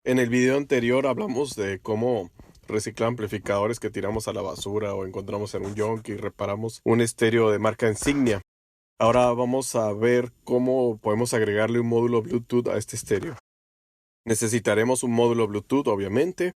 En el video anterior hablamos de cómo reciclar amplificadores que tiramos a la basura o encontramos en un junk y reparamos un estéreo de marca Insignia. Ahora vamos a ver cómo podemos agregarle un módulo Bluetooth a este estéreo. Necesitaremos un módulo Bluetooth, obviamente.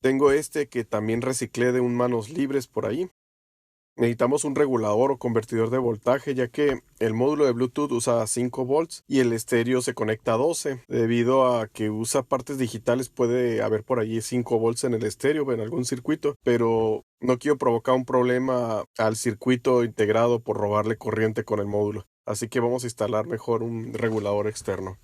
Tengo este que también reciclé de un manos libres por ahí. Necesitamos un regulador o convertidor de voltaje, ya que el módulo de Bluetooth usa 5 volts y el estéreo se conecta a 12. Debido a que usa partes digitales, puede haber por allí 5 volts en el estéreo, en algún circuito, pero no quiero provocar un problema al circuito integrado por robarle corriente con el módulo. Así que vamos a instalar mejor un regulador externo.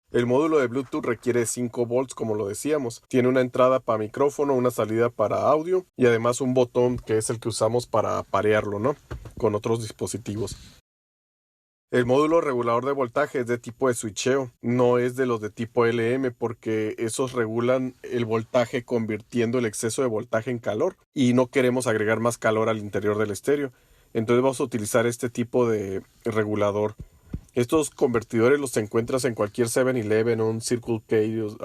El módulo de Bluetooth requiere 5 volts, como lo decíamos. Tiene una entrada para micrófono, una salida para audio y además un botón que es el que usamos para parearlo, ¿no? Con otros dispositivos. El módulo regulador de voltaje es de tipo de switcheo, no es de los de tipo LM porque esos regulan el voltaje convirtiendo el exceso de voltaje en calor y no queremos agregar más calor al interior del estéreo. Entonces vamos a utilizar este tipo de regulador. Estos convertidores los encuentras en cualquier 7-Eleven o un Circle K,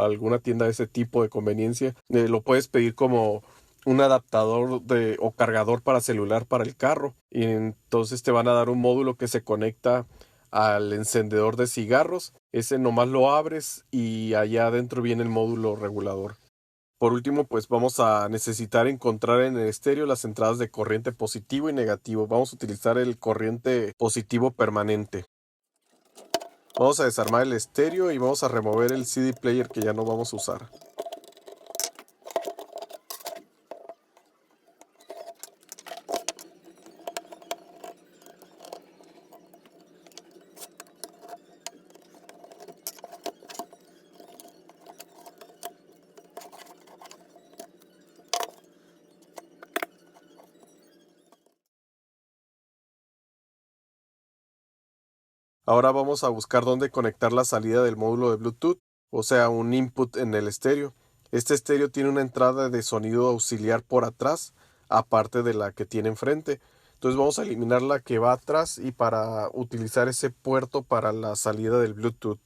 alguna tienda de ese tipo de conveniencia. Lo puedes pedir como un adaptador o cargador para celular para el carro. Y entonces te van a dar un módulo que se conecta al encendedor de cigarros. Ese nomás lo abres y allá adentro viene el módulo regulador. Por último, pues vamos a necesitar encontrar en el estéreo las entradas de corriente positivo y negativo. Vamos a utilizar el corriente positivo permanente. Vamos a desarmar el estéreo y vamos a remover el CD player que ya no vamos a usar. Ahora vamos a buscar dónde conectar la salida del módulo de Bluetooth, o sea, un input en el estéreo. Este estéreo tiene una entrada de sonido auxiliar por atrás, aparte de la que tiene enfrente. Entonces vamos a eliminar la que va atrás y para utilizar ese puerto para la salida del Bluetooth.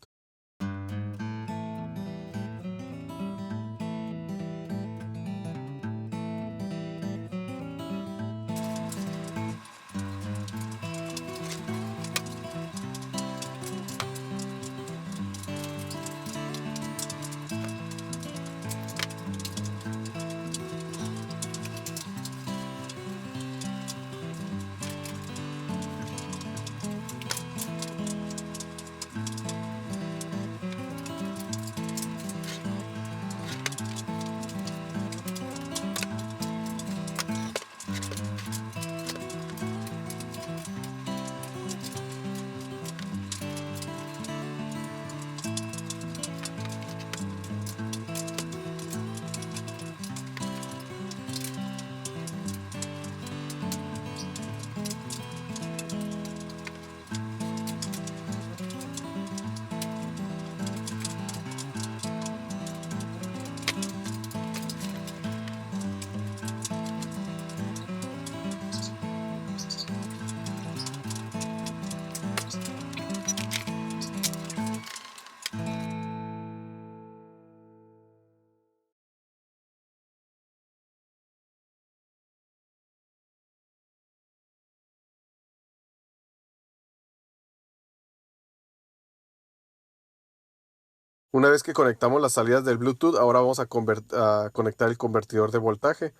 Una vez que conectamos las salidas del Bluetooth, ahora vamos a conectar el convertidor de voltaje.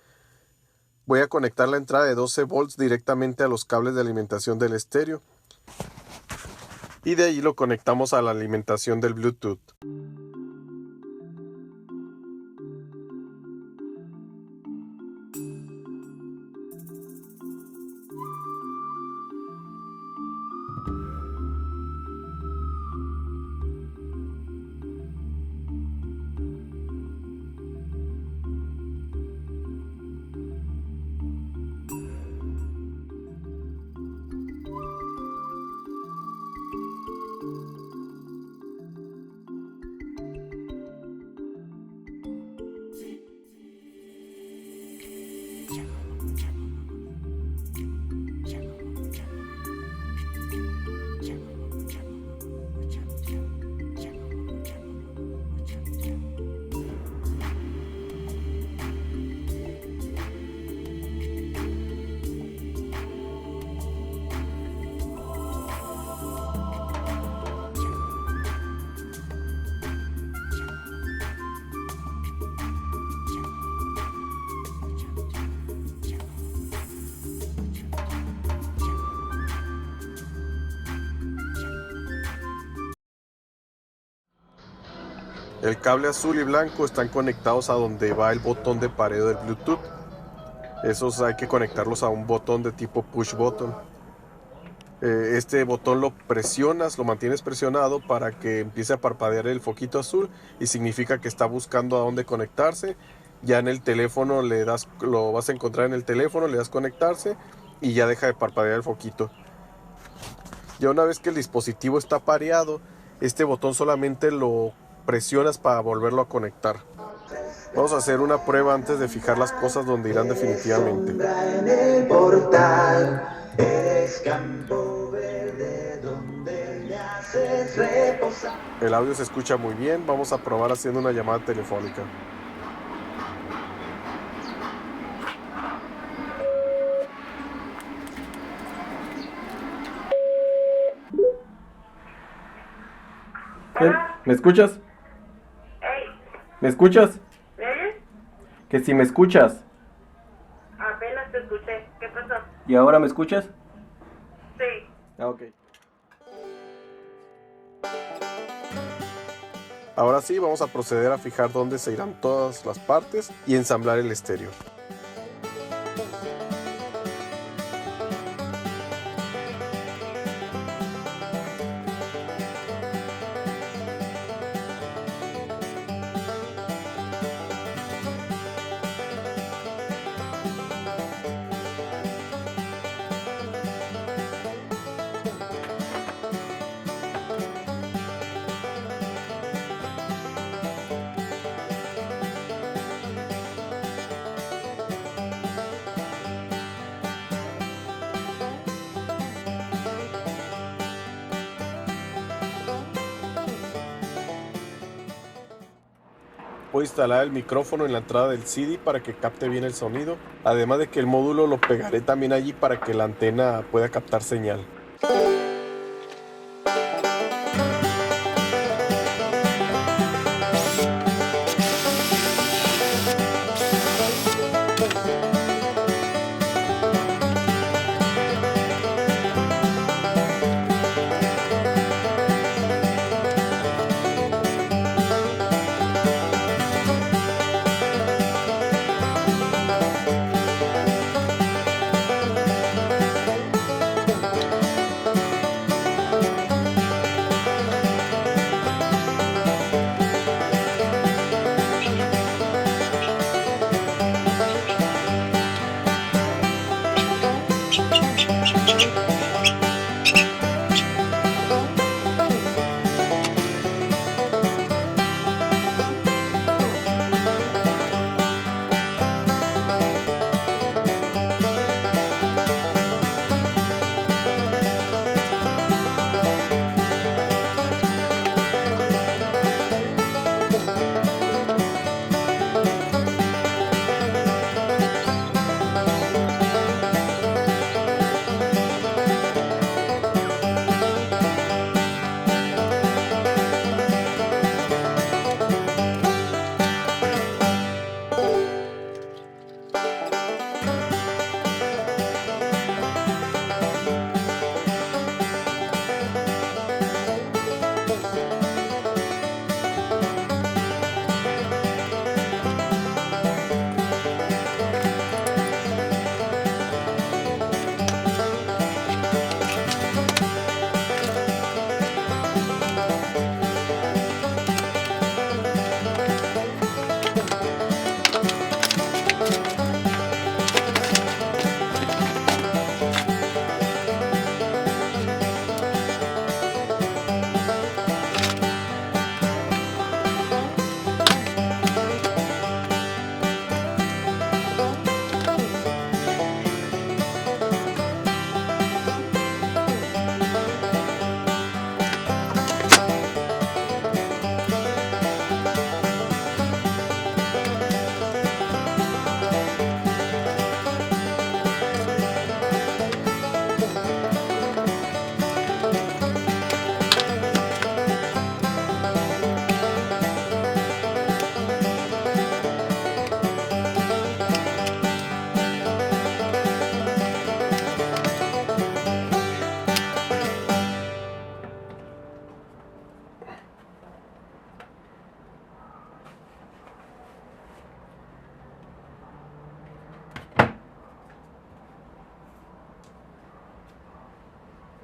Voy a conectar la entrada de 12 volts directamente a los cables de alimentación del estéreo y de ahí lo conectamos a la alimentación del Bluetooth. El cable azul y blanco están conectados a donde va el botón de pareo del Bluetooth. Esos hay que conectarlos a un botón de tipo push button. Este botón lo presionas, lo mantienes presionado para que empiece a parpadear el foquito azul y significa que está buscando a dónde conectarse. Ya en el teléfono lo vas a encontrar en el teléfono, le das conectarse y ya deja de parpadear el foquito. Ya una vez que el dispositivo está pareado, este botón solamente lo presionas para volverlo a conectar. Vamos a hacer una prueba antes de fijar las cosas donde irán definitivamente. El audio se escucha muy bien, vamos a probar haciendo una llamada telefónica. ¿Me escuchas? Hey, ¿Me escuchas? ¿me oyes? Que si me escuchas. Apenas te escuché. ¿Qué pasó? ¿Y ahora me escuchas? Sí. Ok. Ahora sí, vamos a proceder a fijar dónde se irán todas las partes y ensamblar el estéreo. Voy a instalar el micrófono en la entrada del CD para que capte bien el sonido, además de que el módulo lo pegaré también allí para que la antena pueda captar señal.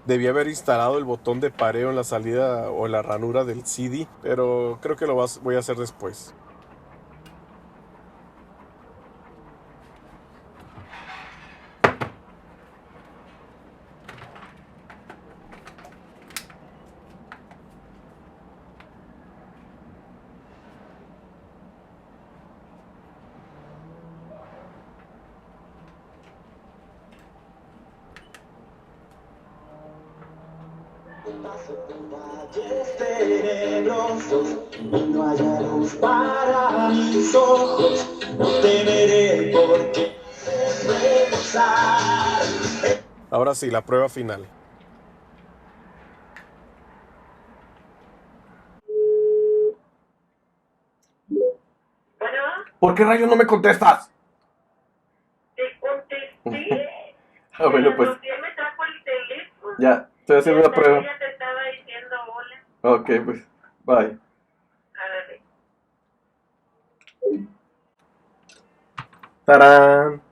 Debí haber instalado el botón de pareo en la salida o la ranura del CD, pero creo que voy a hacer después. Paso por valles tenebrosos y no haya luz para mis ojos. No temeré porque regresar. Ahora sí, la prueba final. Bueno, ¿Por qué rayos no me contestas? te contesté. Ah, bueno, pues Anoté, me trajo el teléfono. ya, estoy haciendo Y una hasta prueba. ella te estaba diciendo hola. Ok, pues, bye. Ándale. ¡Tarán!